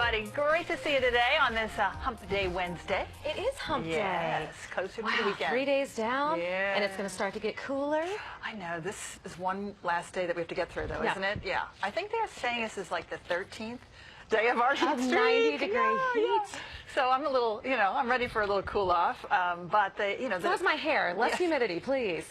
everybody. Great to see you today on this Hump Day Wednesday. It is Hump Day. Yes, closer to the weekend. 3 days down, and it's going to start to get cooler. I know. This is one last day that we have to get through, though, isn't it? Yeah. I think they're saying this is like the 13th day of our heat streak. 90-degree heat. So I'm a little, I'm ready for a little cool off. But so is my hair. Less humidity, please.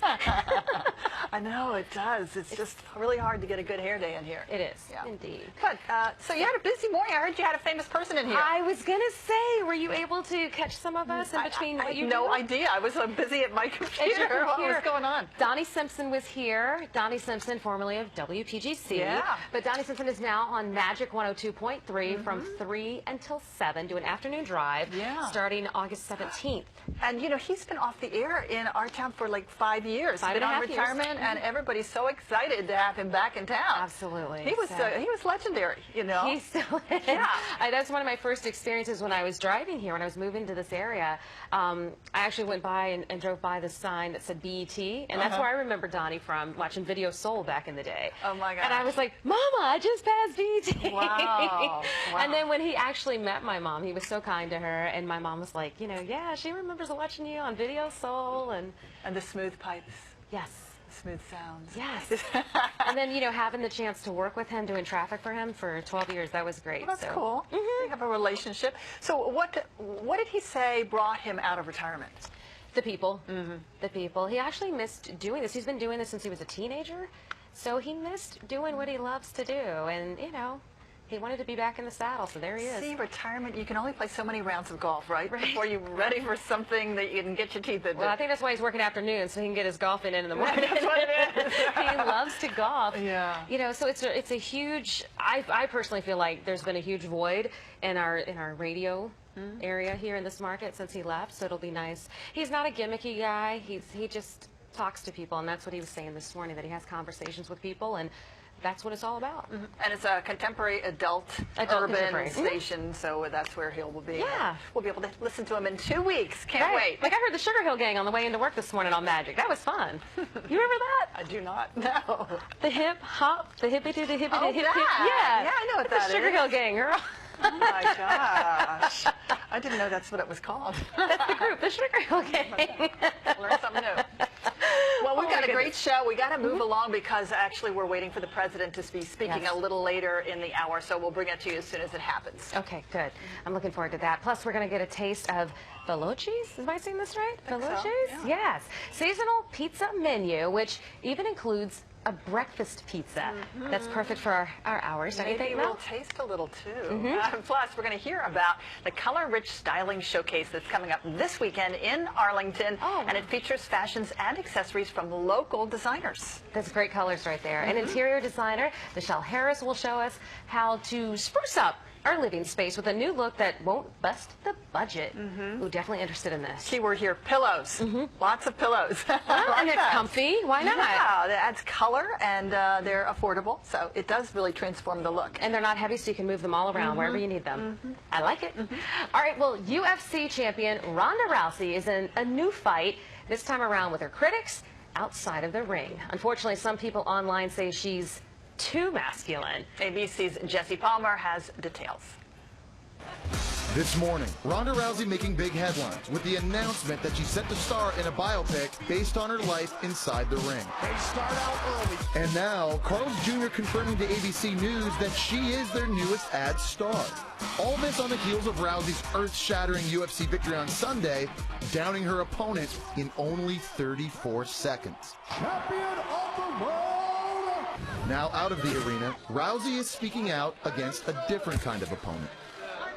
I know it does. It's just really hard to get a good hair day in here. It is, indeed. Good. So you had a busy morning. I heard you had a famous person in here. I was going to say, were you able to catch some of us in between what you I had no idea. I was so busy at my computer. What was going on? Donnie Simpson was here. Donnie Simpson, formerly of WPGC. Yeah. But Donnie Simpson is now on Magic 102.3 from 3 until 7, doing afternoon drive, starting August 17th. And, he's been off the air in our town for like 5 years. Five and a half retirement, years. And everybody's so excited to have him back in town. Absolutely. He was legendary, He still is. Yeah. That's one of my first experiences when I was driving here, when I was moving to this area. I actually went by and drove by the sign that said BET, and that's where I remember Donnie from, watching Video Soul back in the day. Oh, my God. And I was like, Mama, I just passed BET. Wow. And then when he actually met my mom, he was so kind to her, and my mom was like, yeah, she remembers watching you on Video Soul. And the smooth pipes. Yes. Smooth sounds. Yes. And then, having the chance to work with him, doing traffic for him for 12 years, that was great. Well, that's cool. You have a relationship. So what did he say brought him out of retirement? The people. The people. He actually missed doing this. He's been doing this since he was a teenager. So he missed doing what he loves to do. And, he wanted to be back in the saddle, so there he is. See, retirement, you can only play so many rounds of golf, right? Before you're ready for something that you can get your teeth into. Well, I think that's why he's working afternoons, so he can get his golfing in the morning. That's what it is. He loves to golf. Yeah. So it's a huge, I personally feel like there's been a huge void in our radio area here in this market since he left, so it'll be nice. He's not a gimmicky guy. He just talks to people, and that's what he was saying this morning, that he has conversations with people, and that's what it's all about. And it's a contemporary adult urban station, so that's where he will be. Yeah. We'll be able to listen to him in 2 weeks. Can't wait. Like I heard the Sugar Hill Gang on the way into work this morning on Magic. That was fun. You remember that? I do not know. The hip hop, the hippie to the hippie to hip hip. Yeah, I know what that is. The Sugar Hill Gang, girl. Oh my gosh. I didn't know that's what it was called. That's the group, the Sugar Hill Gang. Learn something new. Well, we've got a great show. We got to move along because actually we're waiting for the president to be speaking a little later in the hour, so we'll bring it to you as soon as it happens. Okay, good. I'm looking forward to that. Plus, we're going to get a taste of Veloce's. Am I saying this right? Veloce's? So, Yes. Seasonal pizza menu, which even includes a breakfast pizza. That's perfect for our hours. Maybe we'll taste a little too. Plus, we're going to hear about the color-rich styling showcase that's coming up this weekend in Arlington, and it features fashions and accessories from local designers. That's great colors right there. An interior designer, Michelle Harris, will show us how to spruce up our living space with a new look that won't bust the budget. Ooh, definitely interested in this. Keyword here, pillows. Lots of pillows. And they're comfy. Why not? Yeah, that adds color, and they're affordable, so it does really transform the look. And they're not heavy, so you can move them all around wherever you need them. I like it. All right, well, UFC champion Ronda Rousey is in a new fight, this time around with her critics outside of the ring. Unfortunately, some people online say she's too masculine. ABC's Jesse Palmer has details. This morning, Ronda Rousey making big headlines with the announcement that she's set to star in a biopic based on her life inside the ring. They start out early. And now, Carl's Jr. confirming to ABC News that she is their newest ad star. All this on the heels of Rousey's earth-shattering UFC victory on Sunday, downing her opponent in only 34 seconds. Champion of the world! Now out of the arena, Rousey is speaking out against a different kind of opponent.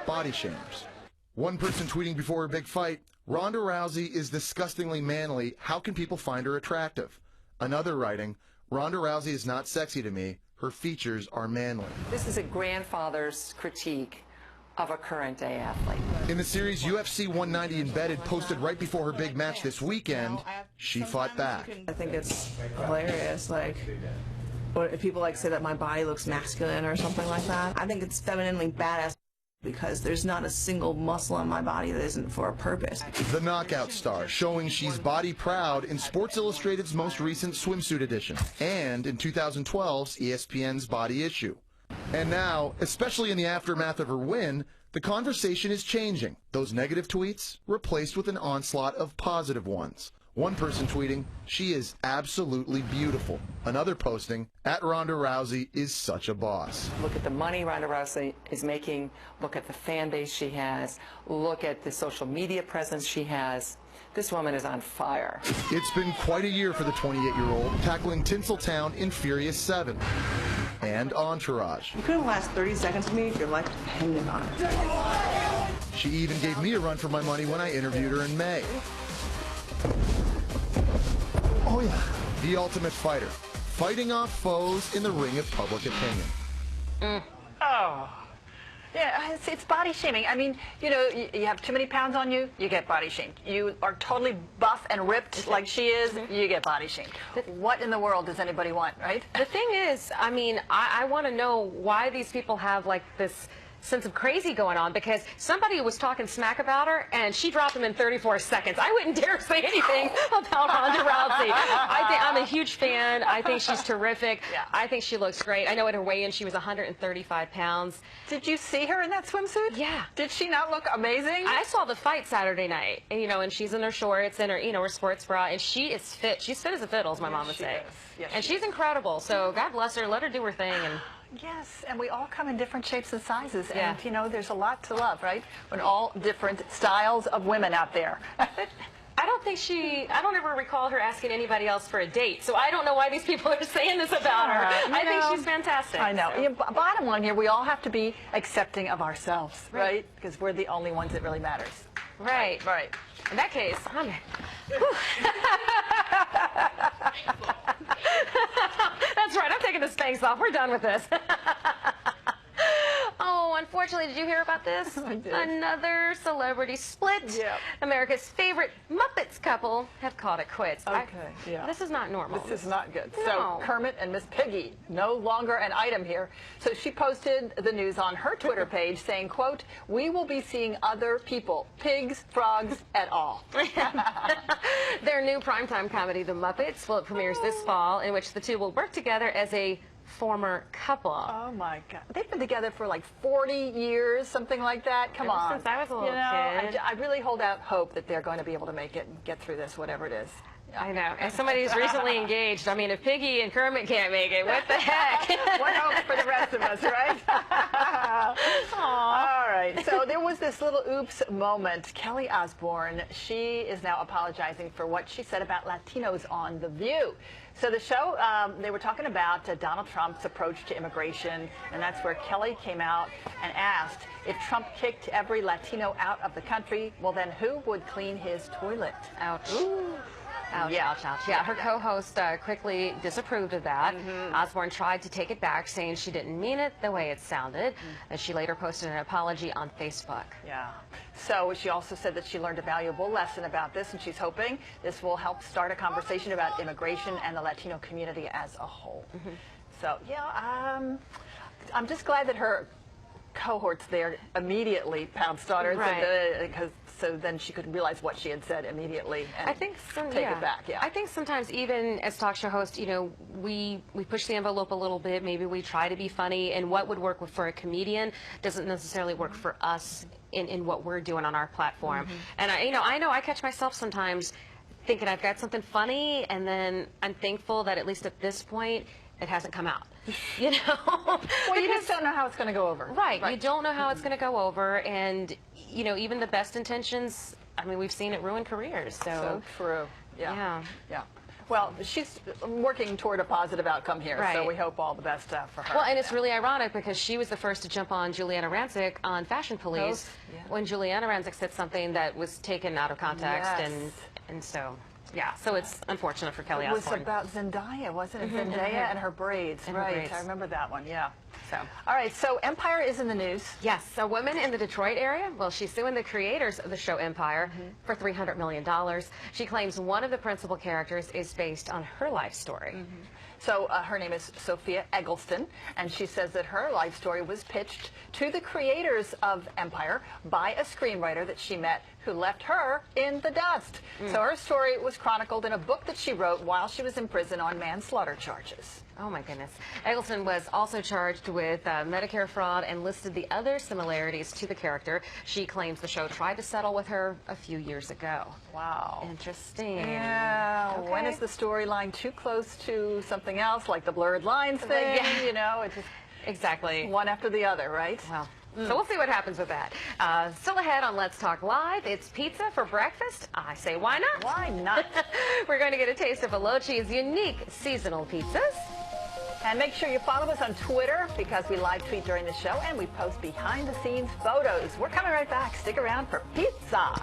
Body shamers. One person tweeting before her big fight, Ronda Rousey is disgustingly manly. How can people find her attractive? Another writing, Ronda Rousey is not sexy to me. Her features are manly. This is a grandfather's critique of a current day athlete. In the series UFC 190 Embedded, posted right before her big match this weekend, she fought back. I think it's hilarious, or if people say that my body looks masculine or something like that. I think it's femininely badass because there's not a single muscle on my body that isn't for a purpose. The knockout star, showing she's body proud in Sports Illustrated's most recent swimsuit edition and in 2012's ESPN's body issue. And now, especially in the aftermath of her win, the conversation is changing. Those negative tweets replaced with an onslaught of positive ones. One person tweeting, "She is absolutely beautiful." Another posting, "Ronda Rousey is such a boss." Look at the money Ronda Rousey is making. Look at the fan base she has. Look at the social media presence she has. This woman is on fire. It's been quite a year for the 28-year-old, tackling Tinseltown in Furious 7 and Entourage. You couldn't last 30 seconds with me if your life depended on it. She even gave me a run for my money when I interviewed her in May. Oh yeah. The ultimate fighter, fighting off foes in the ring of public opinion. Oh. Yeah, it's body shaming. I mean, you know, you have too many pounds on you, you get body shamed. You are totally buff and ripped like she is, you get body shamed. What in the world does anybody want, right? The thing is, I mean, I want to know why these people have like this sense of crazy going on, because somebody was talking smack about her and she dropped them in 34 seconds. I wouldn't dare say anything about Ronda Rousey. I'm a huge fan. I think she's terrific. Yeah. I think she looks great. I know at her weigh-in she was 135 pounds. Did you see her in that swimsuit? Yeah. Did she not look amazing? I saw the fight Saturday night, and, you know, and she's in her shorts and her, you know, her sports bra, and she is fit. She's fit as a fiddle, as my mom would say. Yes, and she's incredible. So God bless her. Let her do her thing. And yes, and we all come in different shapes and sizes, Yeah. and you know, there's a lot to love, right? When all different styles of women out there. I don't ever recall her asking anybody else for a date, so I don't know why these people are saying this about her. I think she's fantastic. I know. So. Yeah, bottom line here, we all have to be accepting of ourselves, right? Because we're the only ones that really matters. Right. Right. In that case, That's right. I'm taking the Spanx off. We're done with this. Oh, unfortunately, did you hear about this? I did. Another celebrity split. Yep. America's favorite Muppets couple have called it quits. Okay, yeah. This is not normal. This is not good. No. So Kermit and Miss Piggy, no longer an item here. So she posted the news on her Twitter page saying, quote, "We will be seeing other people, pigs, frogs, et al." Their new primetime comedy, The Muppets, well, it premieres this fall, in which the two will work together as a former couple. Oh my God. They've been together for like 40 years, something like that. Come Ever on. since I was a little kid. I really hold out hope that they're going to be able to make it and get through this, whatever it is. I know. As somebody who's recently engaged, I mean, if Piggy and Kermit can't make it, what the heck? What hope for the rest of us, right? All right. So there was this little oops moment. Kelly Osbourne, she is now apologizing for what she said about Latinos on The View. So the show, they were talking about Donald Trump's approach to immigration, and that's where Kelly came out and asked, if Trump kicked every Latino out of the country, well then who would clean his toilet? Ouch. Ouch, ouch, ouch. Yeah, her co-host quickly disapproved of that. Osbourne tried to take it back, saying she didn't mean it the way it sounded. And she later posted an apology on Facebook. Yeah. So she also said that she learned a valuable lesson about this, and she's hoping this will help start a conversation about immigration and the Latino community as a whole. So, yeah, I'm just glad that her cohorts there immediately pounced on her, because so then she could realize what she had said immediately and take it back. Yeah. I think sometimes even as talk show hosts, you know, we push the envelope a little bit. Maybe we try to be funny, and what would work for a comedian doesn't necessarily work for us in what we're doing on our platform. And I know I catch myself sometimes thinking I've got something funny, and then I'm thankful that at least at this point it hasn't come out. You know? Well, you just don't know how it's going to go over. Right. You don't know how it's going to go over, and you know, even the best intentions, I mean, we've seen it ruin careers. So true. Yeah. Well, she's working toward a positive outcome here, so we hope all the best for her. Well, and it's really ironic because she was the first to jump on Juliana Rancic on Fashion Police when Juliana Rancic said something that was taken out of context, and so. Yeah, so it's unfortunate for Kelly Osbourne. It was about Zendaya, wasn't it? Zendaya and her braids. Right, I remember that one, yeah. So. All right, so Empire is in the news. Yes, a woman in the Detroit area, well, she's suing the creators of the show Empire for $300 million. She claims one of the principal characters is based on her life story. So her name is Sophia Alton, and she says that her life story was pitched to the creators of Empire by a screenwriter that she met who left her in the dust. So her story was chronicled in a book that she wrote while she was in prison on manslaughter charges. Oh my goodness. Eggleton was also charged with Medicare fraud and listed the other similarities to the character. She claims the show tried to settle with her a few years ago. Wow. Interesting. Yeah. Okay. When is the storyline too close to something else, like the blurred lines thing? Yeah. You know, it's just Exactly. one after the other, right? Well, so we'll see what happens with that. Still ahead on Let's Talk Live, it's pizza for breakfast. I say, why not? Why not? We're going to get a taste of Veloce's unique seasonal pizzas. And make sure you follow us on Twitter because we live tweet during the show and we post behind the scenes photos. We're coming right back. Stick around for pizza.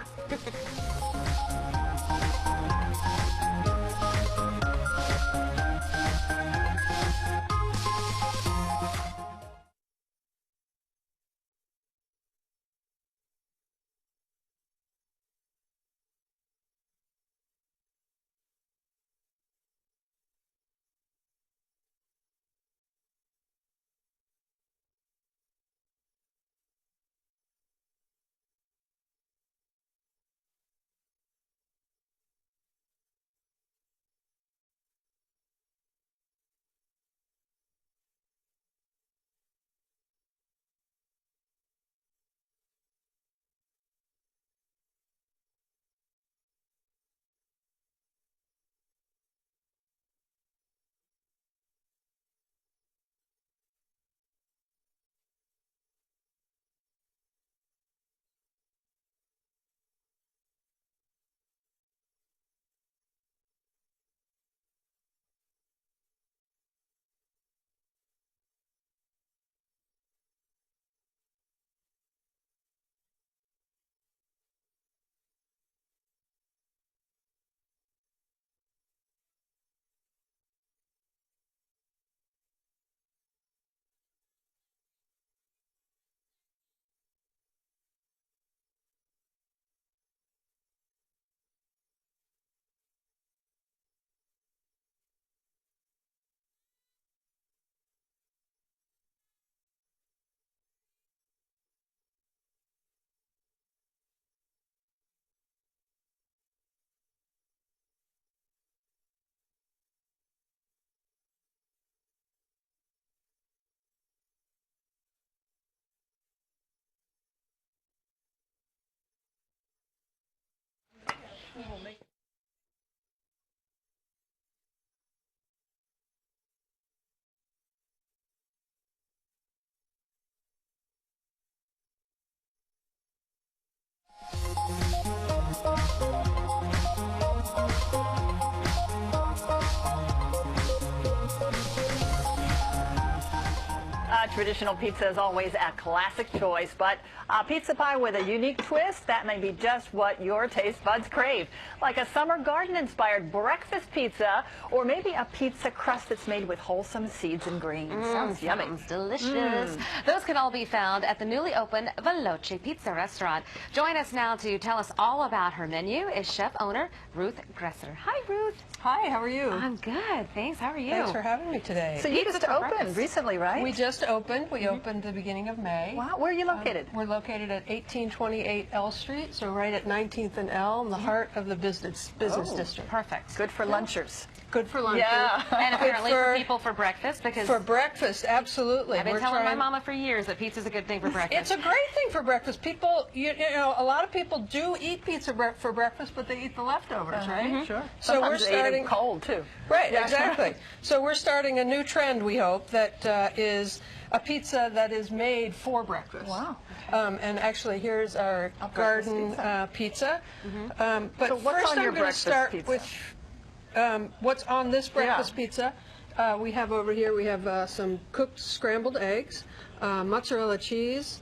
Traditional pizza is always a classic choice, but a pizza pie with a unique twist, that may be just what your taste buds crave. Like a summer garden-inspired breakfast pizza, or maybe a pizza crust that's made with wholesome seeds and greens. Sounds yummy. Sounds delicious. Those can all be found at the newly opened Veloce Pizza restaurant. Join us now to tell us all about her menu is chef owner Ruth Gresser. Hi, Ruth. Hi, how are you? I'm good, thanks. How are you? Thanks for having me today. So you just opened recently, right? We just opened. We opened the beginning of May. Wow, where are you located? We're located at 1828 L Street, so right at 19th and L, in the heart of the business district. Perfect. Good for lunchers. Good for lunch. Yeah. And apparently for people for breakfast, because for breakfast, absolutely. I've been telling my mama for years that pizza's a good thing for breakfast. It's a great thing for breakfast. People, you know, a lot of people do eat pizza for breakfast, but they eat the leftovers, right? Sure. So Sometimes we're they eat 'em starting cold too. Right, exactly. So we're starting a new trend, we hope, that is a pizza that is made for breakfast. Wow. And actually, here's our garden pizza. But So what's first on I'm your going to breakfast start pizza? with what's on this breakfast pizza. We have over here, we have some cooked scrambled eggs, mozzarella cheese,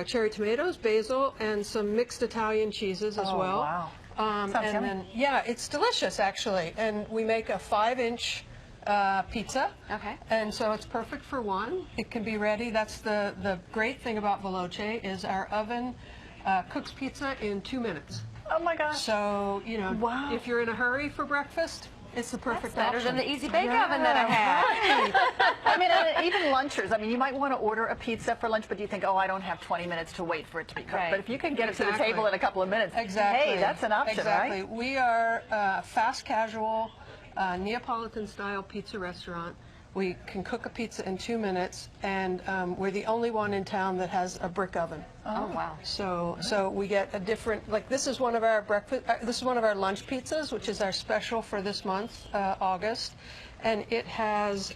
cherry tomatoes, basil, and some mixed Italian cheeses as well. Wow. And Sounds yummy. then, yeah, it's delicious actually. And we make a 5-inch pizza. Okay. And so it's perfect for one. It can be ready. That's the great thing about Veloce is our oven cooks pizza in 2 minutes. Oh my gosh. So, you know, Wow. if you're in a hurry for breakfast, It's the perfect Better option. than the easy bake oven that I had. I mean, and even lunchers. I mean, you might want to order a pizza for lunch, but you think, oh, I don't have 20 minutes to wait for it to be cooked. Right. But if you can get it to the Exactly. table in a couple of minutes, Exactly. hey, that's an option, exactly. right? We are a fast casual, Neapolitan-style pizza restaurant. We can cook a pizza in 2 minutes, and we're the only one in town that has a brick oven. Oh, wow. So we get a different, like this is one of our breakfast, this is one of our lunch pizzas, which is our special for this month, August, and it has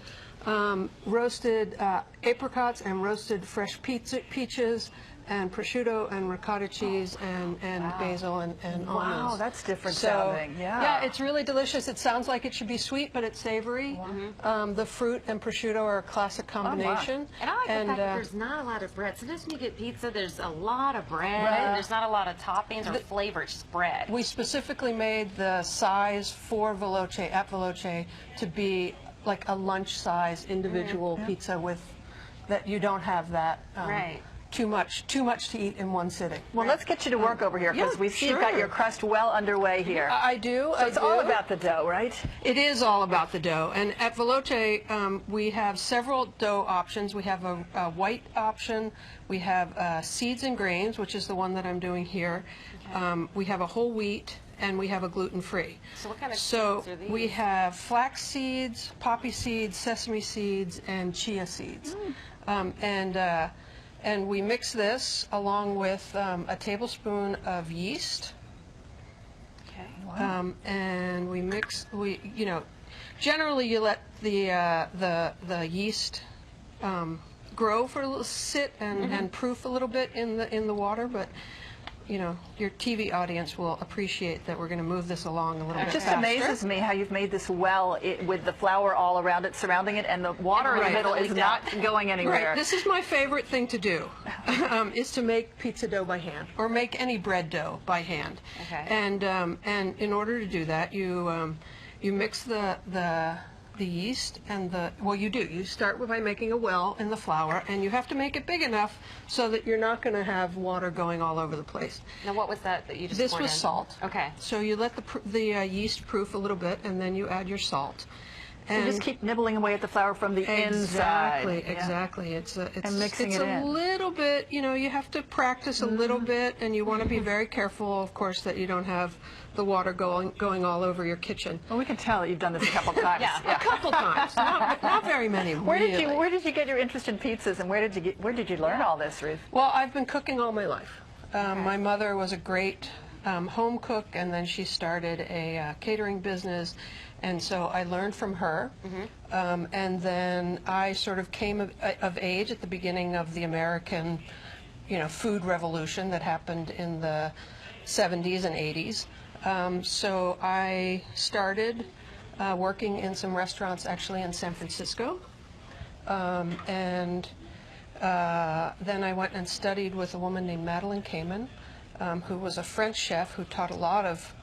roasted apricots and roasted fresh peaches, and prosciutto and ricotta cheese and basil and almonds. Wow, that's different So, sounding. Yeah. Yeah, it's really delicious. It sounds like it should be sweet, but it's savory. The fruit and prosciutto are a classic combination. And I like the fact that there's not a lot of bread. Sometimes when you get pizza, there's a lot of bread, and there's not a lot of toppings or flavor, it's just bread. We specifically made the size for Veloce, at Veloce, to be like a lunch-size individual pizza with, that you don't have that. Right. Too much to eat in one sitting. Well, let's get you to work over here, because yeah, we see you've got sure. your crust well underway here. I do. So it's all about the dough, right? It is all about the dough. And at Veloce, we have several dough options. We have a white option. We have seeds and grains, which is the one that I'm doing here. Okay. We have a whole wheat, and we have a gluten-free. So what kind of So seeds are these? we have flax seeds, poppy seeds, sesame seeds, and chia seeds. And we mix this along with a tablespoon of yeast. Okay. And we mix, generally you let the yeast grow for a little, sit and proof a little bit in the water, but your TV audience will appreciate that we're going to move this along a little bit It just faster. amazes me how you've made this well with the flour all around it, surrounding it, and the water in the Right. middle is not going anywhere. Right. This is my favorite thing to do, is to make pizza dough by hand, or make any bread dough by hand. Okay. And in order to do that, you mix the yeast and you start by making a well in the flour, and you have to make it big enough so that you're not going to have water going all over the place. Now, what was that you just This poured was in? salt. Okay. So you let the yeast proof a little bit, and then you add your salt. So you just keep nibbling away at the flour from the inside. Exactly. It's And mixing it's it a in. little bit, you have to practice a little bit, and you want to be very careful, of course, that you don't have the water going all over your kitchen. Well, we can tell that you've done this a couple times. A couple times, not very many. Where really. did you get your interest in pizzas, and where did you learn all this, Ruth? Well, I've been cooking all my life. My mother was a great home cook, and then she started a catering business, and so I learned from her. And then I sort of came of age at the beginning of the American, food revolution that happened in the 70s and 80s. So I started working in some restaurants actually in San Francisco, and then I went and studied with a woman named Madeleine Kamen, who was a French chef who taught a lot of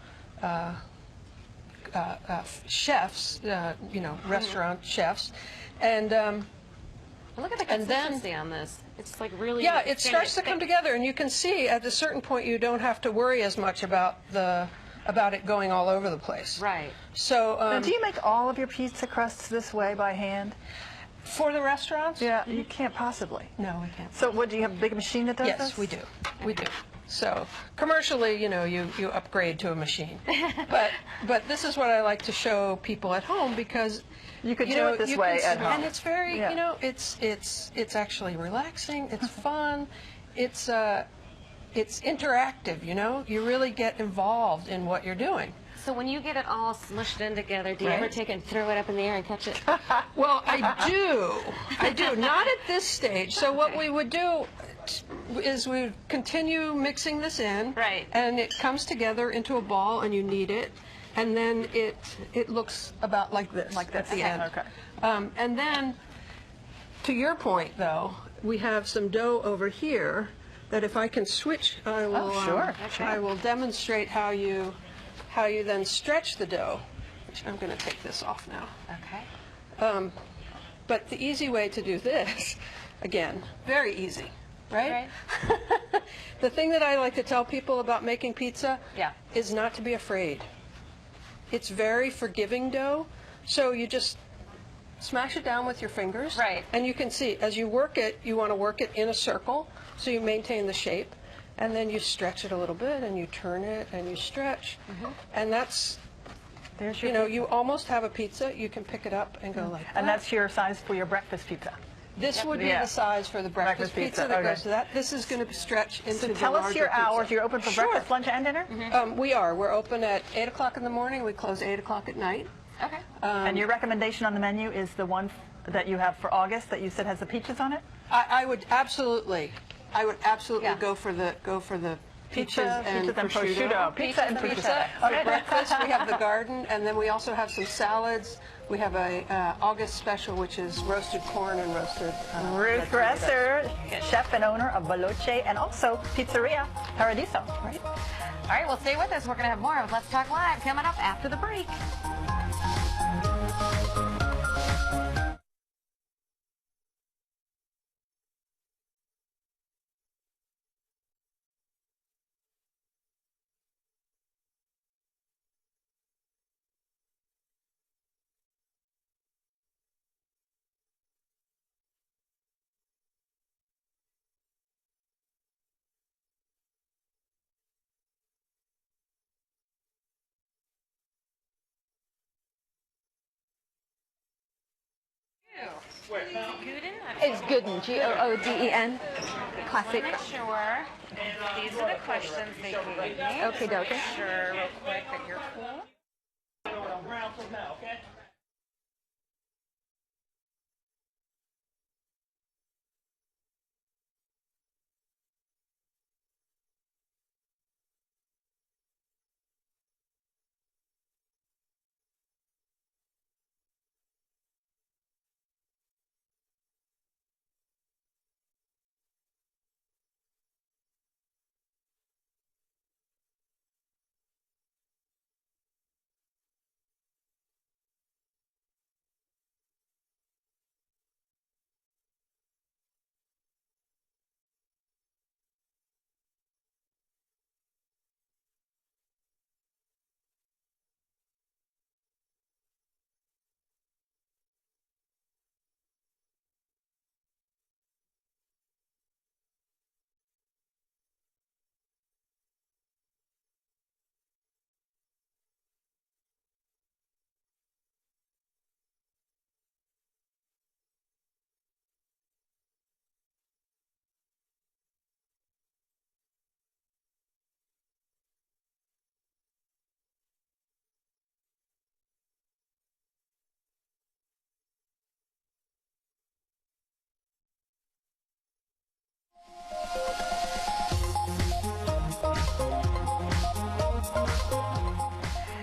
chefs, restaurant chefs, and Look at the and then- consistency on this. It's like really. yeah, it starts to thick. come together, and you can see at a certain point you don't have to worry as much about it going all over the place. Right. So Now, do you make all of your pizza crusts this way by hand? for the restaurants, Yeah, you can't possibly. no, we can't. So what, do you have a big machine that does this? Yes, we do. We do. So commercially, you upgrade to a machine. But this is what I like to show people at home, because You could do it this way at home. and it's very, Yeah. it's actually relaxing. It's fun. It's interactive. You really get involved in what you're doing. So when you get it all smushed in together, do you ever take it and throw it up in the air and catch it? Well, I do. Not at this stage. So what we would do is we would continue mixing this in. Right. And it comes together into a ball, and you knead it. And then it looks about like this. Like this. At the end. Okay. And then, to your point, though, we have some dough over here that if I can switch, I will, sure. I will demonstrate how you then stretch the dough. Which I'm going to take this off now. Okay. But the easy way to do this, again, very easy, right? The thing that I like to tell people about making pizza Yeah. is not to be afraid. it's very forgiving dough. So you just smash it down with your fingers. Right. And you can see, as you work it, you want to work it in a circle so you maintain the shape. And then you stretch it a little bit, and you turn it, and you stretch. And that's, There's your you know, you almost have a pizza. You can pick it up and go like that. And that's your size for your breakfast pizza. This would be Yeah. the size for the breakfast pizza that okay. goes to that. This is going to stretch into the Tell us larger your pizza. hours. You're open for Sure. breakfast, lunch, and dinner? We are. We're open at 8 o'clock in the morning. We close 8 o'clock at night. Okay. And your recommendation on the menu is the one that you have for August that you said has the peaches on it? I would absolutely Yeah. go for the peaches Pizza and prosciutto. Pizza and Pizza prosciutto. for breakfast. We have the garden, and then we also have some salads. We have a August special, which is roasted corn and roasted. Ruth Gresser, chef and owner of Veloce and also Pizzeria Paradiso. Right? All right, well, stay with us. We're going to have more of Let's Talk Live coming up after the break. It's Gooden, G-O-O-D-E-N. Classic. Make sure these are the questions they gave me. Okay, dokie. Make sure real quick that you're cool.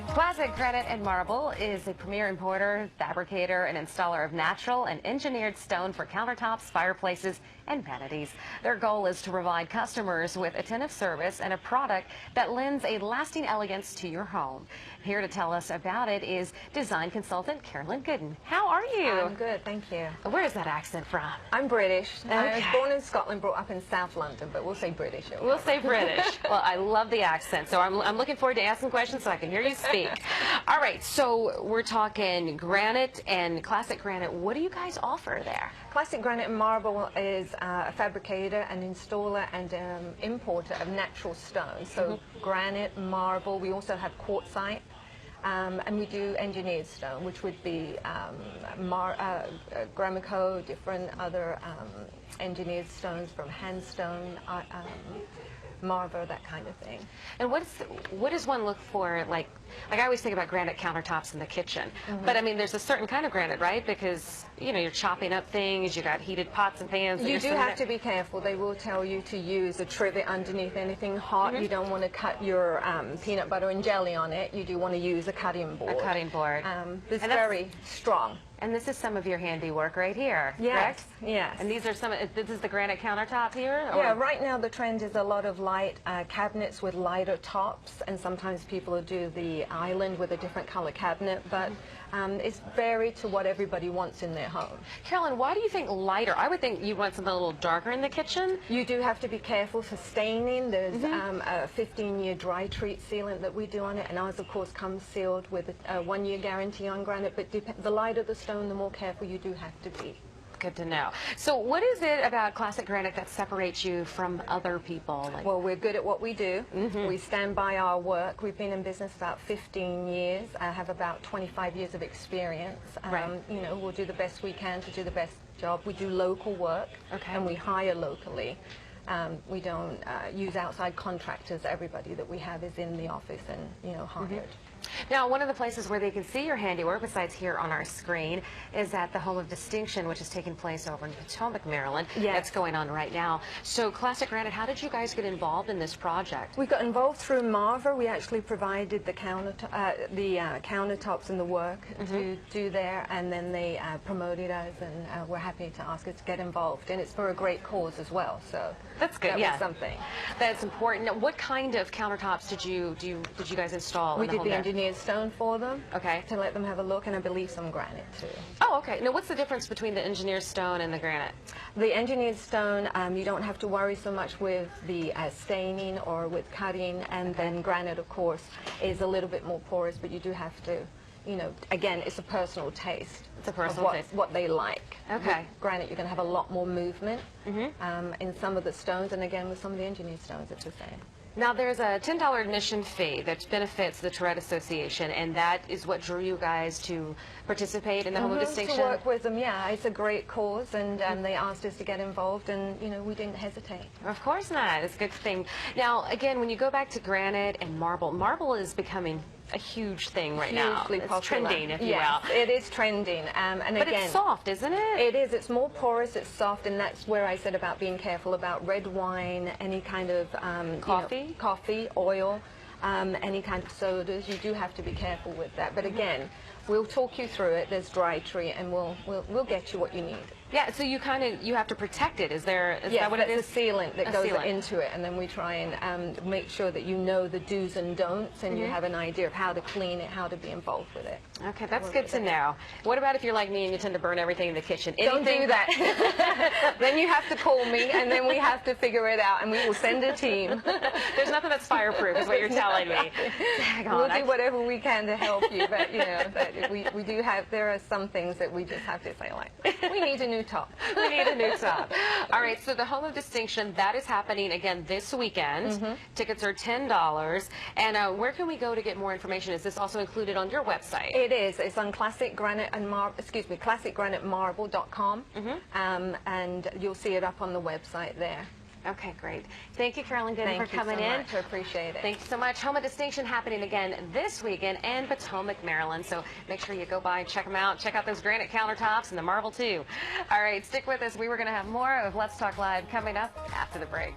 Classic Granite and Marble is a premier importer, fabricator, and installer of natural and engineered stone for countertops, fireplaces, and vanities. Their goal is to provide customers with attentive service and a product that lends a lasting elegance to your home. Here to tell us about it is design consultant Carolyn Gooden. How are you? I'm good, thank you. Where is that accent from? I'm British. I was Okay. born in Scotland, brought up in South London, but we'll say British. We'll say British. Well, I love the accent, so I'm looking forward to asking questions so I can hear you speak. All right, so we're talking granite and classic granite. What do you guys offer there? Classic Granite and Marble is a fabricator and installer and importer of natural stones. So granite, marble, we also have quartzite. And we do engineered stone, which would be Gramico, different other engineered stones from handstone, marble, that kind of thing. And what does one look for, like I always think about granite countertops in the kitchen, but I mean there's a certain kind of granite, right? Because you know you're chopping up things, you got heated pots and pans. You do have to be careful. They will tell you to use a trivet underneath anything hot. You don't want to cut your peanut butter and jelly on it. You do want to use a cutting board. A cutting board. It's very strong. And this is some of your handiwork right here, Yes, correct? yes. And these are this is the granite countertop here? Yeah, right now the trend is a lot of light cabinets with lighter tops, and sometimes people will do the island with a different color cabinet, but It's varied to what everybody wants in their home. Carolyn, why do you think lighter? I would think you want something a little darker in the kitchen. You do have to be careful for staining. There's a 15-year dry treat sealant that we do on it, and ours, of course, comes sealed with a 1-year guarantee on granite. But the lighter the stone, the more careful you do have to be. Good to know. So what is it about classic granite that separates you from other people? Well, we're good at what we do. We stand by our work. We've been in business about 15 years. I have about 25 years of experience. Right. You know, we'll do the best we can to do the best job. We do local work, and we hire locally. We don't use outside contractors. Everybody that we have is in the office and, you know, hired. Now, one of the places where they can see your handiwork, besides here on our screen, is at the Home of Distinction, which is taking place over in Potomac, Maryland. Yes. That's going on right now. So, Classic Granite, how did you guys get involved in this project? We got involved through Marva. We actually provided the countertops and the work to do there, and then they promoted us, and were happy to ask us to get involved. And it's for a great cause as well. So that's good. That yeah, was something. That's important. Now, what kind of countertops did you guys install? We in the did home the there? engineered stone for them. Okay. To let them have a look, and I believe some granite too. Oh, okay. Now, what's the difference between the engineered stone and the granite? The engineered stone, you don't have to worry so much with the staining or with cutting, and then granite, of course, is a little bit more porous, but you do have to, you know, again, it's a personal taste. It's a personal taste. What they like. Okay. With granite, you're going to have a lot more movement in some of the stones, and again, with some of the engineered stones, it's the same. Now, there's a $10 admission fee that benefits the Torres Association, and that is what drew you guys to participate in the Home of Distinction? To work with them, yeah. It's a great cause, and they asked us to get involved, and, you know, we didn't hesitate. Of course not. It's a good thing. Now, again, when you go back to granite and marble, marble is becoming a huge thing right now. Hugely it's popular. trending, if you yes, will. it is trending. And but again, it's soft, isn't it? It is. It's more porous. It's soft, and that's where I said about being careful about red wine, any kind of coffee, coffee, oil, any kind of sodas. You do have to be careful with that. But again, we'll talk you through it. There's dry tree, and we'll get you what you need. Yeah, so you have to protect it. Is that what it is? It's a sealant that goes into it, and then we try and make sure that you know the do's and don'ts, and you have an idea of how to clean it, how to be involved with it. Okay, that's good to know. What about if you're like me and you tend to burn everything in the kitchen? Don't do that. Then you have to call me, and then we have to figure it out, and we will send a team. There's nothing that's fireproof, is what you're telling me. We'll do whatever we can to help you, but you know, we do have. There are some things that we just have to say, like, we need a new top. We need a new top. All right, so the Home of Distinction, that is happening again this weekend. Tickets are $10. And where can we go to get more information? Is this also included on your website? It is. It's on classicmarble.com, and you'll see it up on the website there. Okay, great. Thank you, Carolyn, for coming in. Thank you so much. I appreciate it. Thank you so much. Home of Distinction happening again this weekend in Potomac, Maryland. So make sure you go by and check them out. Check out those granite countertops and the marble, too. All right, stick with us. We were going to have more of Let's Talk Live coming up after the break.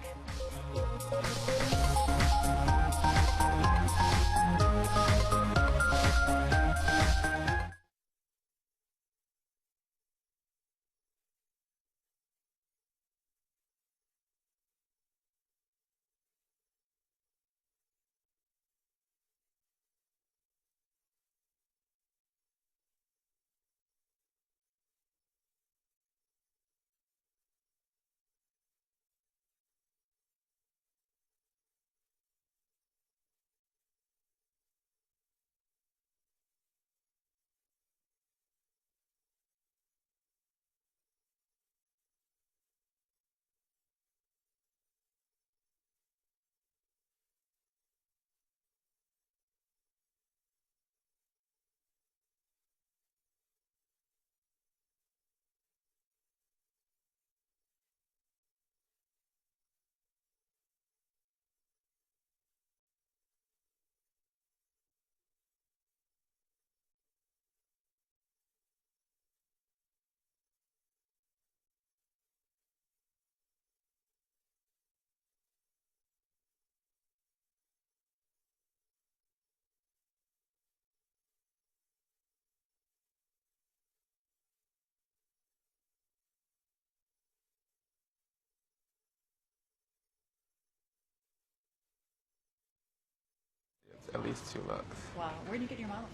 At least 2 looks. Wow. Where do you get your models?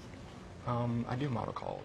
I do model calls.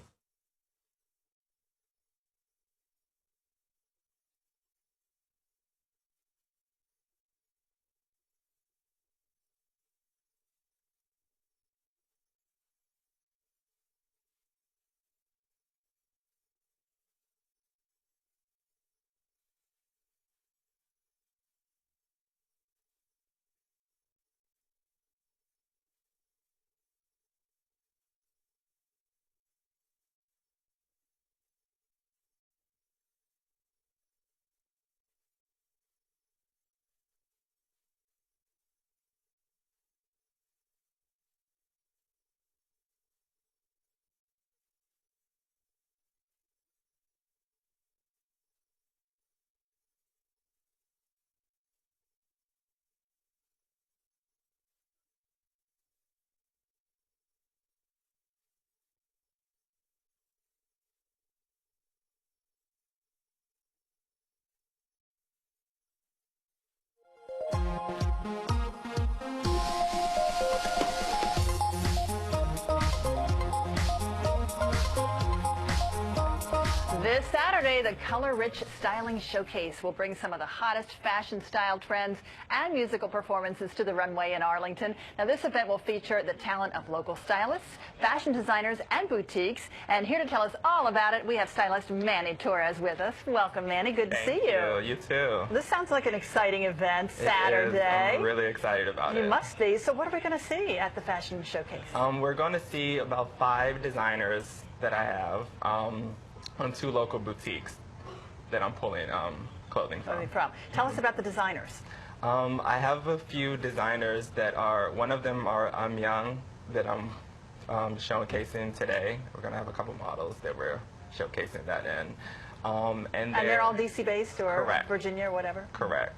This Saturday, the Color-Rich Styling Showcase will bring some of the hottest fashion style trends and musical performances to the runway in Arlington. Now, this event will feature the talent of local stylists, fashion designers, and boutiques. And here to tell us all about it, we have stylist Manny Torres with us. Welcome, Manny. Good to see you. You too. This sounds like an exciting event, Saturday. It is. I'm really excited about it. You must be. So what are we going to see at the fashion showcase? We're going to see about 5 designers that I have. On 2 local boutiques that I'm pulling clothing from. Tell us about the designers. I have a few designers that are, one of them are Young that I'm showcasing today. We're going to have a couple models that we're showcasing that in. And they're all DC based or correct. Virginia or whatever? Correct.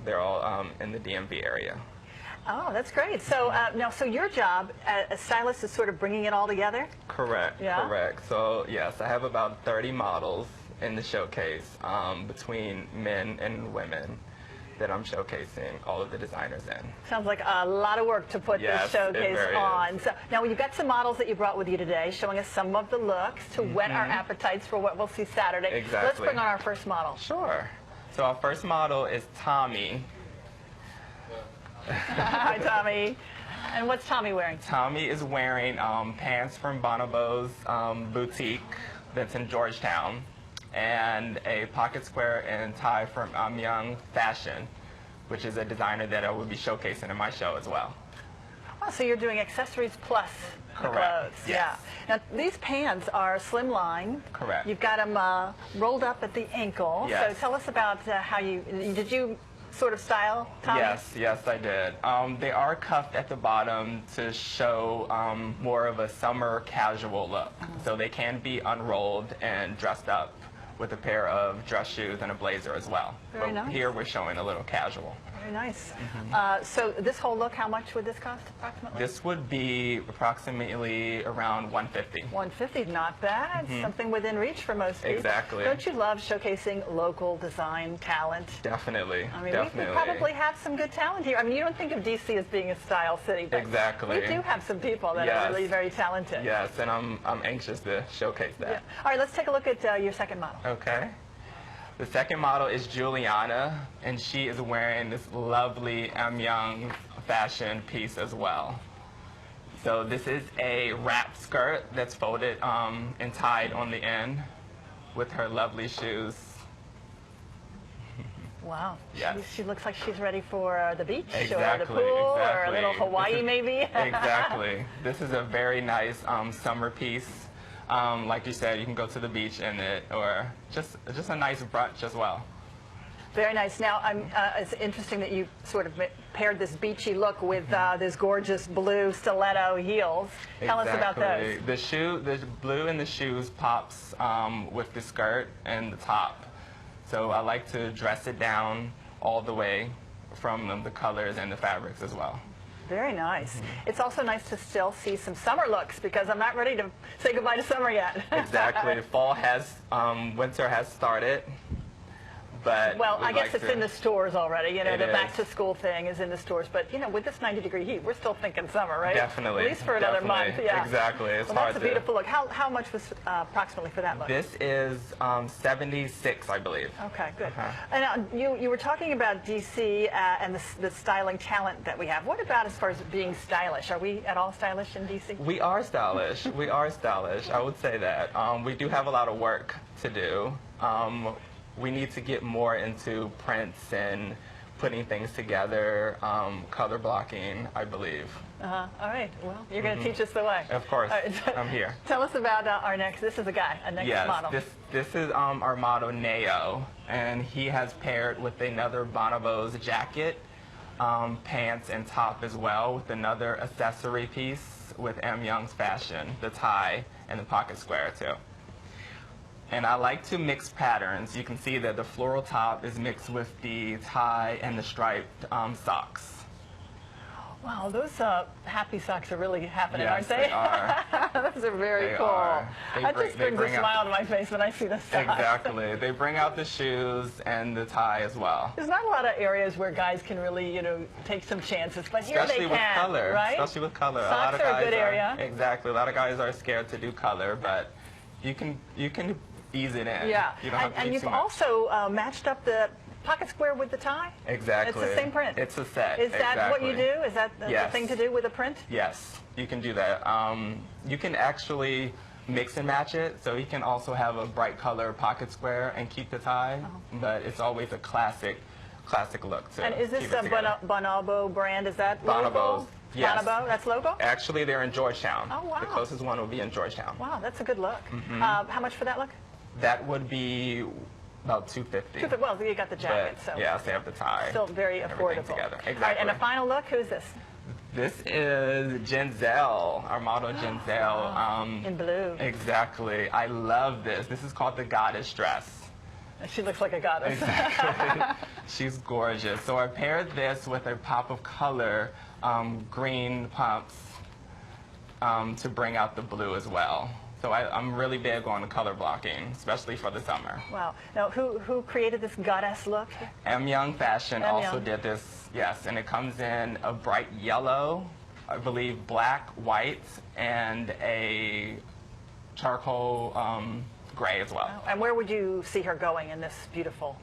They're all in the DMV area. Oh, that's great. So now, so your job as stylist is sort of bringing it all together? Correct. Yeah? Correct. So yes, I have about 30 models in the showcase between men and women that I'm showcasing all of the designers in. Sounds like a lot of work to put this showcase on. So now you've got some models that you brought with you today, showing us some of the looks to whet our appetites for what we'll see Saturday. Exactly. Let's bring on our first model. Sure. So our first model is Tommy. Hi, Tommy. And what's Tommy wearing? Tommy is wearing pants from Bonobo's boutique that's in Georgetown, and a pocket square and tie from Young Fashion, which is a designer that I will be showcasing in my show as well. Oh, so you're doing accessories plus the clothes. Yes. Yeah. Now, these pants are slimline. Correct. You've got them rolled up at the ankle. Yes. So tell us about how did you sort of style, Tommy? Yes, I did. They are cuffed at the bottom to show more of a summer casual look. So they can be unrolled and dressed up with a pair of dress shoes and a blazer as well. Very nice. Here we're showing a little casual. Very nice. So this whole look, how much would this cost approximately? This would be approximately around $150. $150, not bad. Something within reach for most people. Exactly. Don't you love showcasing local design talent? Definitely. I mean, definitely. we probably have some good talent here. I mean, you don't think of DC as being a style city, but exactly. we do have some people that are really very talented. Yes, and I'm anxious to showcase that. Yeah. All right, let's take a look at your second model. Okay. The second model is Juliana, and she is wearing this lovely Young fashion piece as well. So this is a wrap skirt that's folded and tied on the end with her lovely shoes. Wow. Yes. She looks like she's ready for the beach or the Exactly, pool exactly. or a little Hawaii maybe. Exactly. This is a very nice summer piece. Like you said, you can go to the beach in it, or just a nice brunch as well. Very nice. Now, it's interesting that you sort of paired this beachy look with this gorgeous blue stiletto heels. Tell us about those. The blue in the shoes pops with the skirt and the top. So I like to dress it down all the way from the colors and the fabrics as well. Very nice. It's also nice to still see some summer looks, because I'm not ready to say goodbye to summer yet. Exactly. Winter has started, but well, we'd I guess like it's to- in the stores already. You know, It the is. back-to-school thing is in the stores. But, you know, with this 90-degree heat, we're still thinking summer, right? Definitely. At least for another month, Definitely. yeah. Exactly. It's well, hard that's a to- beautiful look. How much was approximately for that look? This is 76, I believe. Okay, good. Uh-huh. And you were talking about DC and the styling talent that we have. What about as far as being stylish? Are we at all stylish in DC? We are stylish. We are stylish. I would say that. We do have a lot of work to do. We need to get more into prints and putting things together, color blocking, I believe. All right. Well, you're going to teach us the way. Of course. All right. I'm here. Tell us about our next. This is a guy, a next Yes, model. this is our model Neo, and he has paired with another Bonobos jacket, pants, and top as well, with another accessory piece with M. Young's fashion, the tie and the pocket square too. And I like to mix patterns. You can see that the floral top is mixed with the tie and the striped socks. Wow, those happy socks are really happening, Yes, aren't they? they are. Those are very They cool. are. That just they brings bring a out- smile to my face when I see the socks. Exactly. They bring out the shoes and the tie as well. There's not a lot of areas where guys can really, you know, take some chances, but here Especially they with can, color. right? Especially with color. Socks a lot of are a guys good area. Exactly. A lot of guys are scared to do color, but you can ease it in. Yeah, You don't have to and do you've too much. also matched up the pocket square with the tie? Exactly. It's the same print. It's a set. Is that what you exactly. do? Is that the Yes. thing to do with a print? Yes, you can do that. You can actually mix and match it, so you can also have a bright color pocket square and keep the tie, but it's always a classic look too. And is this a Bonobo brand? Is that Bonobos. local? Yes. Bonobo, that's local? Actually, they're in Georgetown. Oh, wow. The closest one will be in Georgetown. Wow, that's a good look. Mm-hmm. How much for that look? That would be about $250. Well, you got the jacket, But, so yeah, so you have the tie. still very and everything affordable. together. All right, Exactly. and a final look, who's this? This is Ginzel, our model Ginzel. In blue. Exactly. I love this. This is called the goddess dress. She looks like a goddess. Exactly. She's gorgeous. So I paired this with a pop of color, green pumps, to bring out the blue as well. So I'm really big on color blocking, especially for the summer. Wow. Now, who created this goddess look? M. Young Fashion M. also Young. did this, yes, and it comes in a bright yellow, I believe black, white, and a charcoal gray as well. And where would you see her going in this beautiful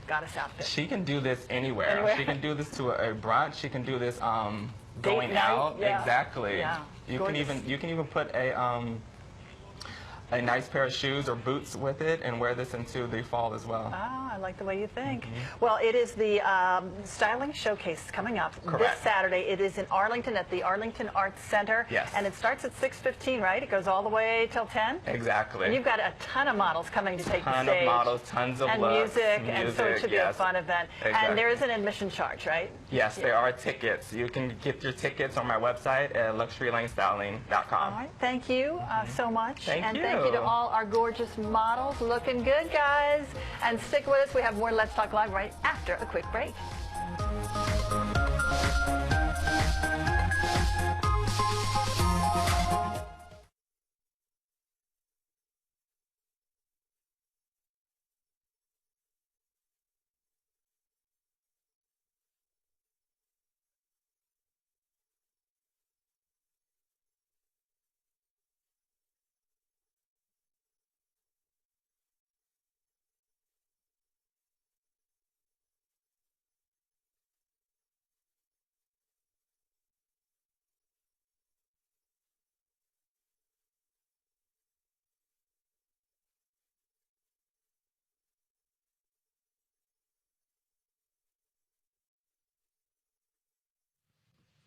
goddess outfit? She can do this anywhere. Anywhere? She can do this to a brunch. She can do this going night, out. yeah. Exactly. Yeah. You Gorgeous. can even put a nice pair of shoes or boots with it and wear this into the fall as well. Ah, I like the way you think. Mm-hmm. Well, it is the styling showcase coming up this Correct. Saturday. It is in Arlington at the Arlington Arts Center. Yes. And it starts at 6:15, right? It goes all the way till 10? Exactly. And you've got a ton of models coming to take the ton stage. of models, tons of and looks, music, and so it should be yes. a fun event. Exactly. And there is an admission charge, right? Yes, there are tickets. You can get your tickets on my website at luxurylanestyling.com. All right. Thank you so much. Thank and you. thank you to all our gorgeous models. Looking good, guys. And stick with us. We have more Let's Talk Live right after a quick break.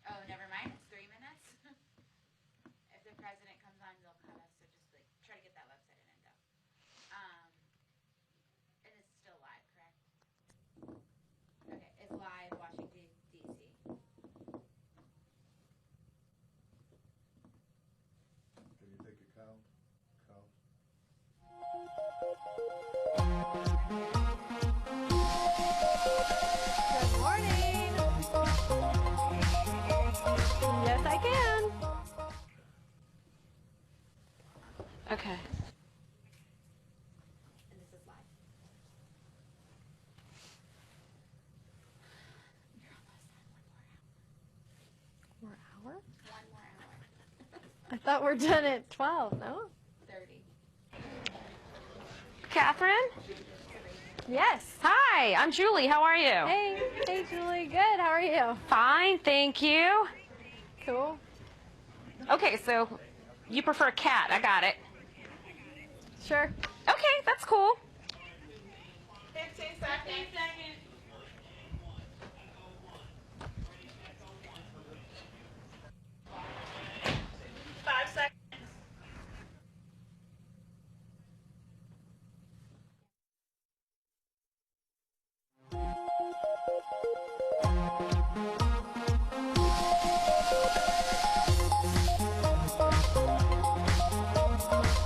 Oh, never mind. It's 3 minutes. If the president comes on, they'll cut us. So just like try to get that website in and go. And it's still live, correct? Okay, it's live, Washington D.C. Can you take a count? Good morning. Yes, I can. Okay. And this is live. Thought we're done at 12, no? 30. Catherine? Yes. Hi, I'm Julie. How are you? Hey, Julie. Good. How are you? Fine, thank you. Cool. Okay, so you prefer cat. I got it. Sure. Okay, that's cool. 15 seconds.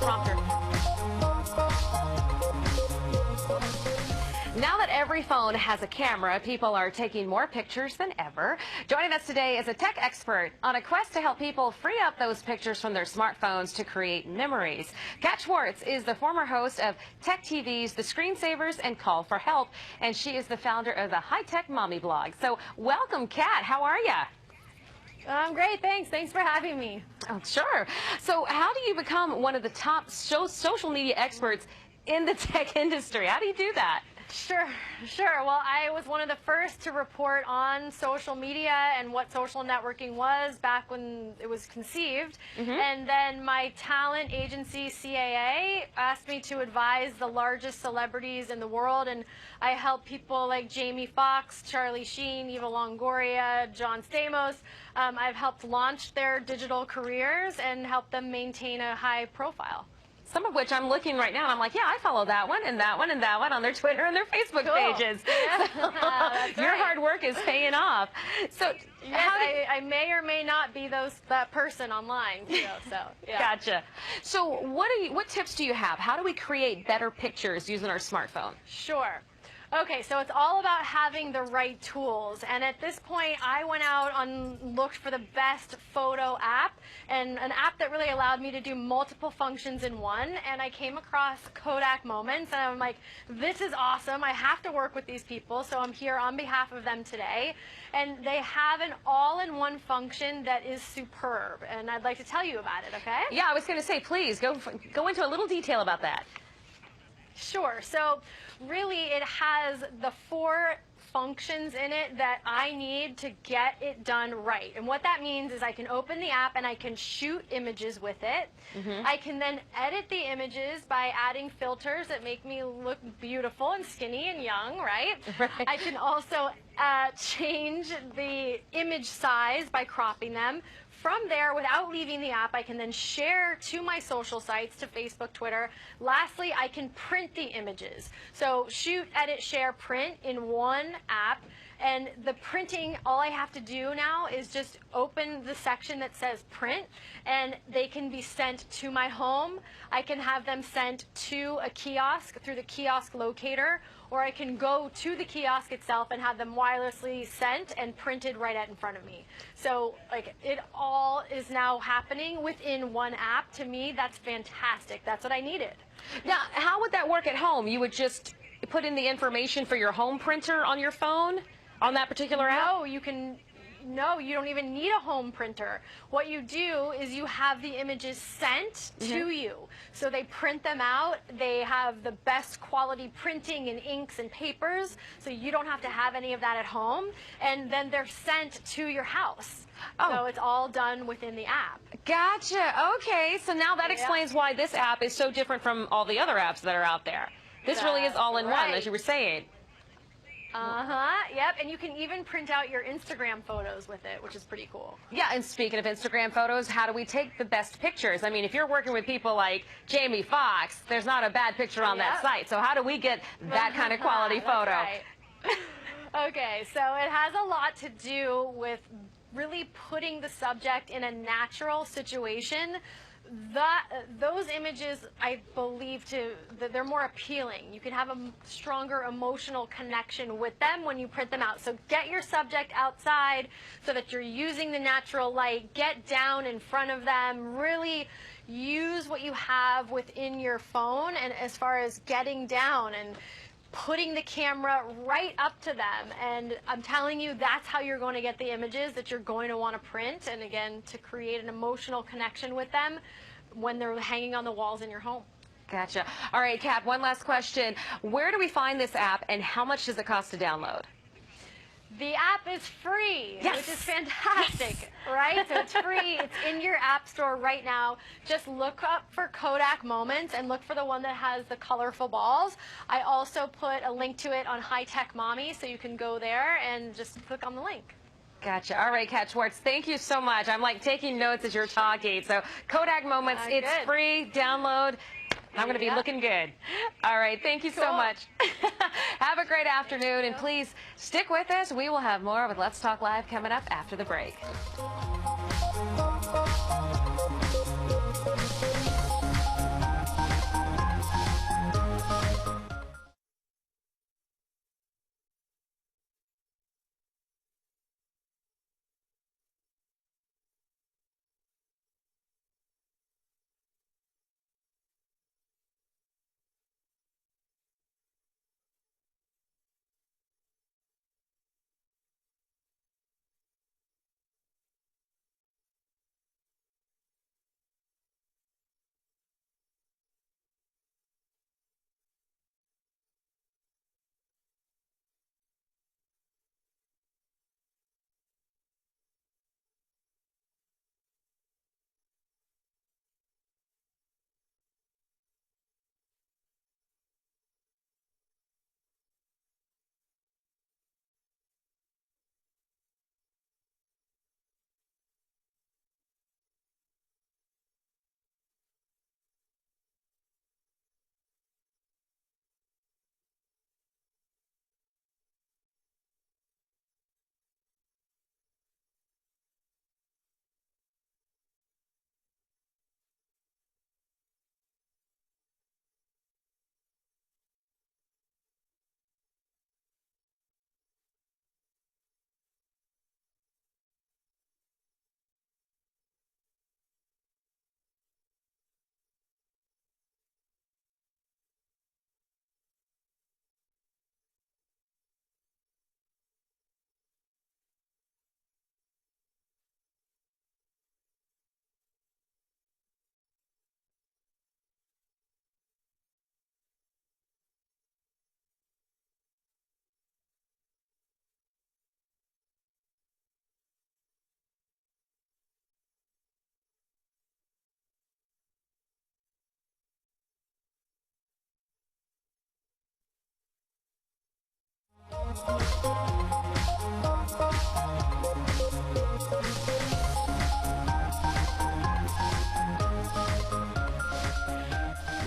Prompter. Now that every phone has a camera, people are taking more pictures than ever. Joining us today is a tech expert on a quest to help people free up those pictures from their smartphones to create memories. Kat Schwartz is the former host of Tech TV's The Screensavers and Call for Help, and she is the founder of the High Tech Mommy blog. So welcome, Kat. How are you? I'm great, thanks. Thanks for having me. Oh, sure. So how do you become one of the top social media experts in the tech industry? How do you do that? Sure. Well, I was one of the first to report on social media and what social networking was back when it was conceived. And then my talent agency, CAA, asked me to advise the largest celebrities in the world. And I helped people like Jamie Foxx, Charlie Sheen, Eva Longoria, John Stamos. I've helped launch their digital careers and help them maintain a high profile. Some of which I'm looking right now, and I'm like, yeah, I follow that one and that one and that one on their Twitter and their Facebook pages. Yeah. So, your hard work is paying off. So, yes, I may or may not be that person online. So yeah. Gotcha. So, what tips do you have? How do we create better pictures using our smartphone? Sure. Okay, so it's all about having the right tools. And at this point, I went out and looked for the best photo app, and an app that really allowed me to do multiple functions in one. And I came across Kodak Moments, and I'm like, this is awesome. I have to work with these people, so I'm here on behalf of them today. And they have an all-in-one function that is superb, and I'd like to tell you about it, okay? Yeah, I was going to say, please, go into a little detail about that. Sure. So really it has the 4 functions in it that I need to get it done right. And what that means is I can open the app and I can shoot images with it. I can then edit the images by adding filters that make me look beautiful and skinny and young, right? I can also change the image size by cropping them. From there, without leaving the app, I can then share to my social sites, to Facebook, Twitter. Lastly, I can print the images. So shoot, edit, share, print in one app. And the printing, all I have to do now is just open the section that says print, and they can be sent to my home. I can have them sent to a kiosk through the kiosk locator, or I can go to the kiosk itself and have them wirelessly sent and printed right out in front of me. So like it all is now happening within one app. To me, that's fantastic. That's what I needed. Now, how would that work at home? You would just put in the information for your home printer on your phone on that particular app? No, you don't even need a home printer. What you do is you have the images sent to you. So they print them out. They have the best quality printing in inks and papers, so you don't have to have any of that at home. And then they're sent to your house. So it's all done within the app. Gotcha. Okay, so now that explains why this app is so different from all the other apps that are out there. This really is all in one, as you were saying. Yep, and you can even print out your Instagram photos with it, which is pretty cool. Yeah, and speaking of Instagram photos, how do we take the best pictures? I mean, if you're working with people like Jamie Foxx, there's not a bad picture on that site. So how do we get that kind of quality photo? Right. Okay, so it has a lot to do with really putting the subject in a natural situation. Those images, I believe, they're more appealing. You can have a stronger emotional connection with them when you print them out. So get your subject outside so that you're using the natural light. Get down in front of them. Really use what you have within your phone, and as far as getting down and putting the camera right up to them. And I'm telling you, that's how you're going to get the images that you're going to want to print. And again, to create an emotional connection with them when they're hanging on the walls in your home. Gotcha. All right, Kat, one last question. Where do we find this app, and how much does it cost to download? The app is free, yes, which is fantastic, right? So it's free. It's in your app store right now. Just look up for Kodak Moments and look for the one that has the colorful balls. I also put a link to it on High Tech Mommy, so you can go there and just click on the link. Gotcha. All right, Kat Schwartz, thank you so much. I'm like taking notes as you're talking. So Kodak Moments, it's good. free. Download. I'm going to be looking good. All right, thank you so much. Have a great afternoon, and please stick with us. We will have more with Let's Talk Live coming up after the break.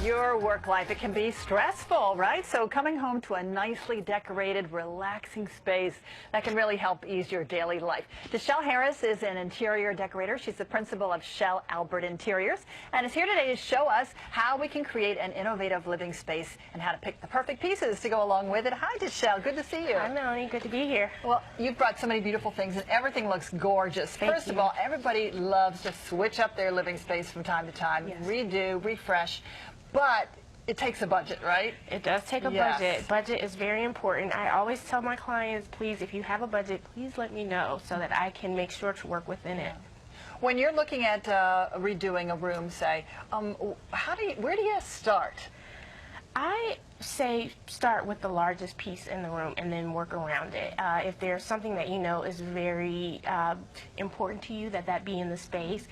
Your work life, it can be stressful, right? So coming home to a nicely decorated, relaxing space, that can really help ease your daily life. Deshelle Harris is an interior decorator. She's the principal of Shell Albert Interiors and is here today to show us how we can create an innovative living space and how to pick the perfect pieces to go along with it. Hi, Deshelle. Good to see you. Hi, Melanie. Good to be here. Well, you've brought so many beautiful things, and everything looks gorgeous. First of all, everybody loves to switch up their living space from time to time, redo, refresh. But it takes a budget, right? It does take a budget. Budget is very important. I always tell my clients, please, if you have a budget, please let me know so that I can make sure to work within it. When you're looking at redoing a room, say, where do you start? I say start with the largest piece in the room and then work around it. If there's something that you know is very important to you, that be in the space,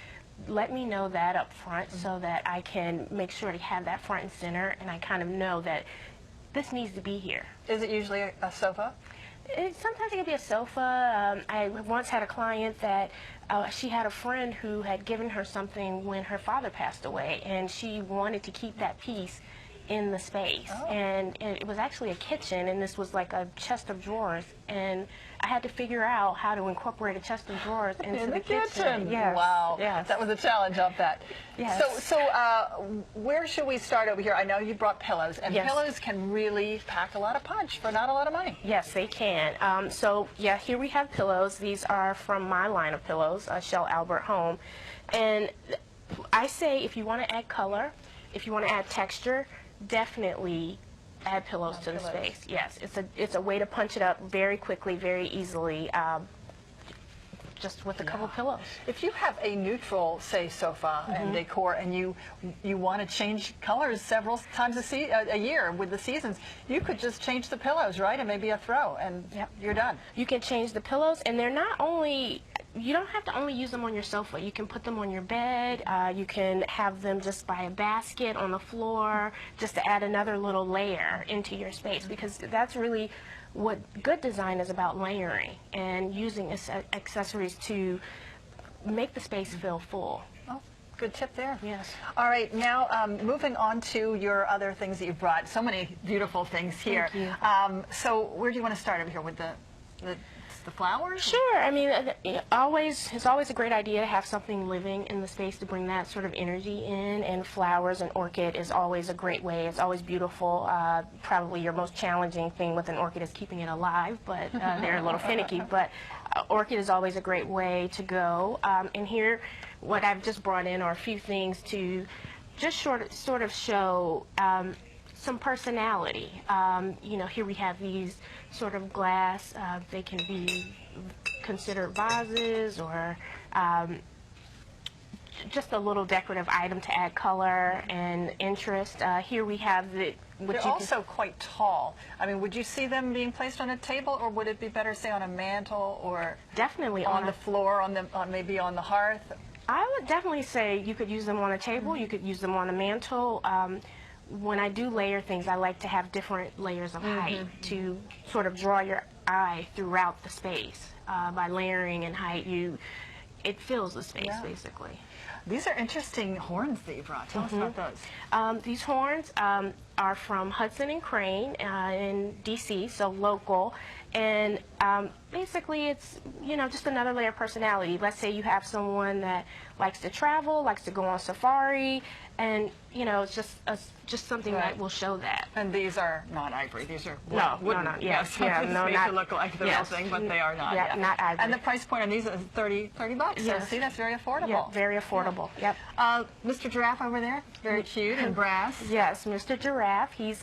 let me know that up front so that I can make sure to have that front and center, and I kind of know that this needs to be here. Is it usually a sofa? Sometimes it can be a sofa. I once had a client that she had a friend who had given her something when her father passed away, and she wanted to keep that piece in the space. And it was actually a kitchen, and this was like a chest of drawers, and I had to figure out how to incorporate a chest of drawers into the kitchen. Yes. Wow. Yes. That was a challenge of that. Yes. So where should we start over here? I know you brought pillows, and pillows can really pack a lot of punch for not a lot of money. Yes, they can. So yeah, here we have pillows. These are from my line of pillows, Shell Albert Home. And I say if you want to add color, if you want to add texture, definitely add pillows to the space. Yes, it's a way to punch it up very quickly, very easily, just with a couple pillows. If you have a neutral, say, sofa and decor, and you want to change colors several times a year with the seasons, you could just change the pillows, right? And maybe a throw, and you're done. You can change the pillows, and they're not only, you don't have to only use them on your sofa. You can put them on your bed. You can have them just by a basket on the floor, just to add another little layer into your space, because that's really what good design is about, layering and using accessories to make the space feel full. Oh, good tip there. Yes. All right, now moving on to your other things that you've brought. So many beautiful things here. Thank you. So where do you want to start over here with the flowers? Sure. I mean, it's always a great idea to have something living in the space to bring that sort of energy in, and flowers and orchid is always a great way. It's always beautiful. Probably your most challenging thing with an orchid is keeping it alive, but they're a little finicky. But orchid is always a great way to go. And here, what I've just brought in are a few things to just sort of show some personality. You know, here we have these sort of glass. They can be considered vases or just a little decorative item to add color and interest. Here we have the... They're also quite tall. I mean, would you see them being placed on a table, or would it be better, say, on a mantle, or definitely on the floor, maybe on the hearth? I would definitely say you could use them on a table. You could use them on a mantle. When I do layer things, I like to have different layers of height to sort of draw your eye throughout the space. By layering and height, it fills the space, basically. These are interesting horns that you brought. Tell us about those. These horns are from Hudson and Crane in D.C., so local. And basically it's, you know, just another layer of personality. Let's say you have someone that likes to travel, likes to go on safari, and, you know, it's just something that will show that. And these are not ivory. These are no, wooden. Yes, made to look like the real thing, but they are not. Yeah, not ivory. And the price point on these is $30. Yes. So see, that's very affordable. Yeah, very affordable. Yep. Mr. Giraffe over there, very cute in brass. Yes, Mr. Giraffe. He's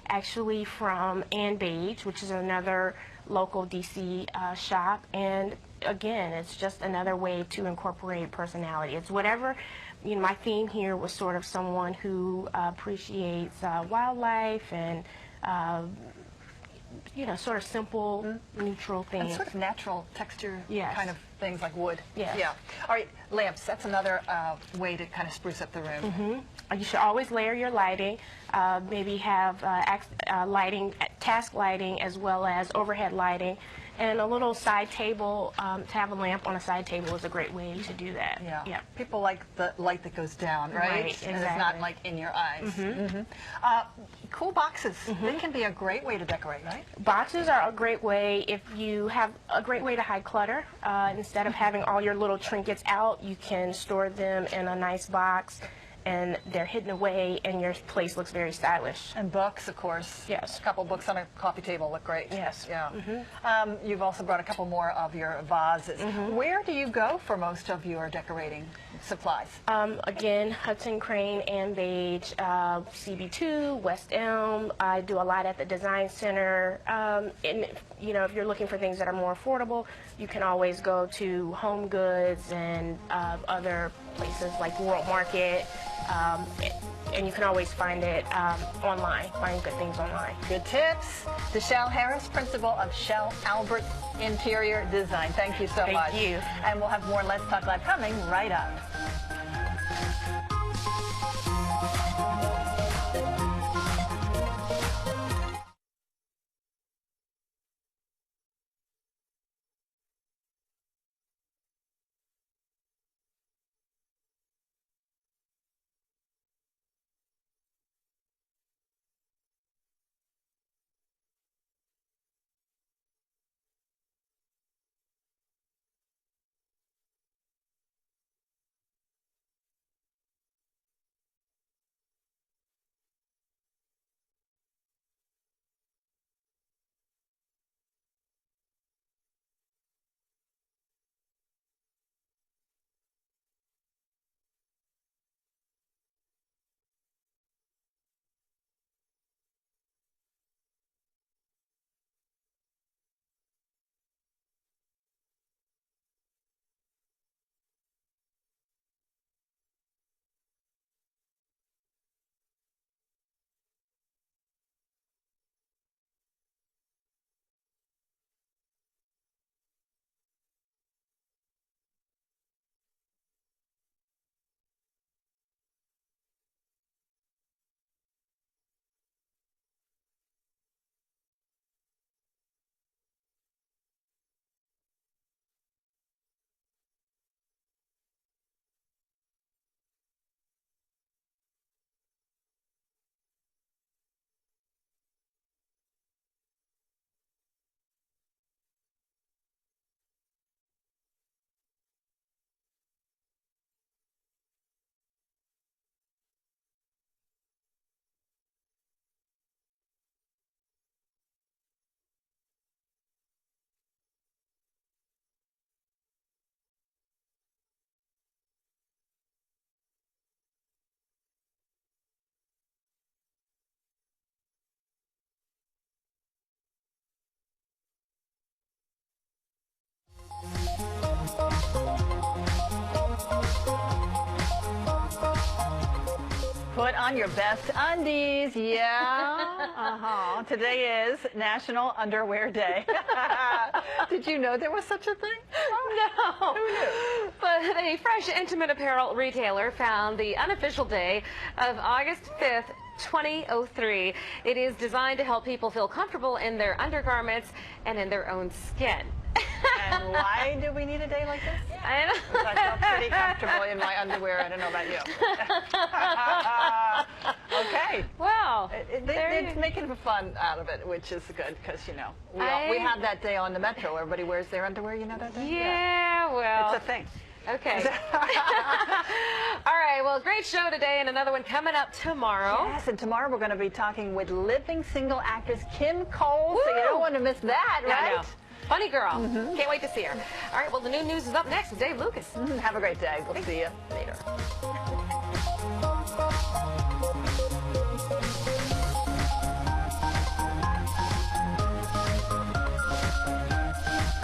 actually from Ann Beige, which is another local D.C. shop, and again, it's just another way to incorporate personality. It's whatever, you know, my theme here was sort of someone who appreciates wildlife and you know, sort of simple, neutral things. And sort of natural texture kind of things like wood. Yes. Yeah. All right, lamps. That's another way to kind of spruce up the room. You should always layer your lighting. Maybe have lighting, task lighting, as well as overhead lighting. And a little side table, to have a lamp on a side table is a great way to do that. Yeah. People like the light that goes down, right? Right, exactly. And it's not like in your eyes. Cool boxes. They can be a great way to decorate, right? Boxes are a great way if you have a great way to hide clutter. Instead of having all your little trinkets out, you can store them in a nice box, and they're hidden away, and your place looks very stylish. And books, of course. Yes. A couple books on a coffee table look great. Yes. Yeah. You've also brought a couple more of your vases. Where do you go for most of your decorating supplies? Again, Hudson, Crane, and Beige, CB2, West Elm. I do a lot at the Design Center. And you know, if you're looking for things that are more affordable, you can always go to Home Goods and other places like World Market. And you can always find it online, find good things online. Good tips. Deshelle Harris, principal of Shell Albert Interior Design. Thank you so much. Thank you. And we'll have more Let's Talk Live coming right up. on your best undies. Yeah. Today is National Underwear Day. Did you know there was such a thing? No. Who knew? But a fresh intimate apparel retailer found the unofficial day of August 5th, 2003. It is designed to help people feel comfortable in their undergarments and in their own skin. And why do we need a day like this? I know. Because I feel pretty comfortable in my underwear. I don't know about you. Okay. Wow. They're making fun out of it, which is good because, you know, we have that day on the Metro. Everybody wears their underwear, you know that day? Yeah, well. It's a thing. Okay. All right, well, great show today and another one coming up tomorrow. Yes, and tomorrow we're going to be talking with living single actress Kim Cole, Woo! so you don't want to miss that, right? I know. Funny girl. Can't wait to see her. All right, well, the new news is up next with Dave Lucas. Have a great day. We'll see you later.